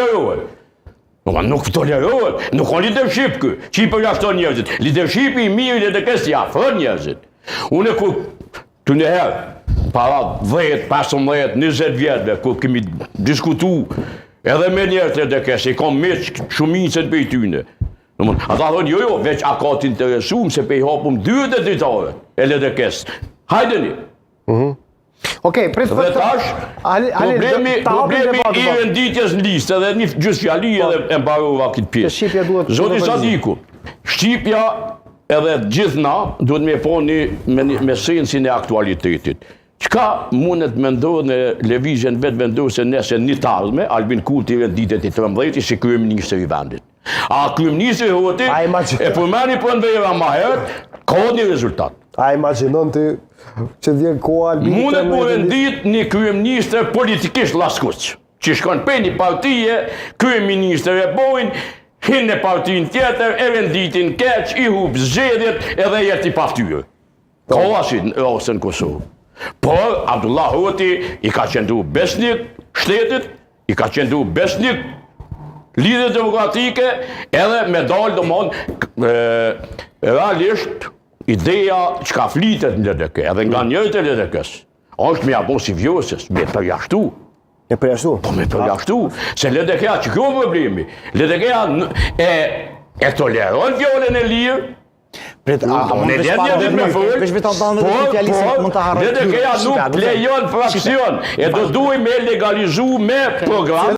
tolerohet. Nuk tolerohet, nuk ka leadership kë, që i përjashton njerëzit. Leadershipi i mirë i LDK-s i afron njerëzit. Unë ku të njëherë, para 10, 15, 20 vjetëve, ku kemi diskutu edhe me njerëz të LDK-s, i kam meq shumicën për i tyne. Ata thonë, jo, veç a ka të interesum se pe i hapum dyët e dritare e LDK-s. Hajdeni. Okej, Dhe tash, problemi i renditjes në listë edhe një gjysë fjali edhe e mbarova këtë pjesë. Zoti Sadiku, Shqipja edhe gjithna duhet me poni me sensin e aktualitetit. Qka mundet me ndohë në levizjen vetë vendose nëse një talme, Albin Kurti renditet i 13 si kryeministër i vendit. A kryeministër i hoti, e përmeni për në vejra ma herët, ka një rezultat. A imaginon të që vjen koha Albinit... Mundet më rendit një kryeministër politikisht laskuq, që shkon për një partije, kryeministër e bojnë, hinë në partijin tjetër, e renditin keq, i hub zgjedhjet edhe jetë i paftyrë. Ka asin në Kosovë. Por, Abdullah Hoti i ka qëndru besnik shtetit, i ka qëndru besnik lidhje demokratike, edhe me dalë do mon, realisht, ideja që ka flitet në LDK, edhe nga njërët e LDK-s, është me abon si vjosës, me përjashtu. Me përjashtu? Po me përjashtu, se LDK-a që kjo problemi, LDK-a e toleron fjollën e lirë, LDK-a nuk lejon fraksion, e do duhet me legalizu me program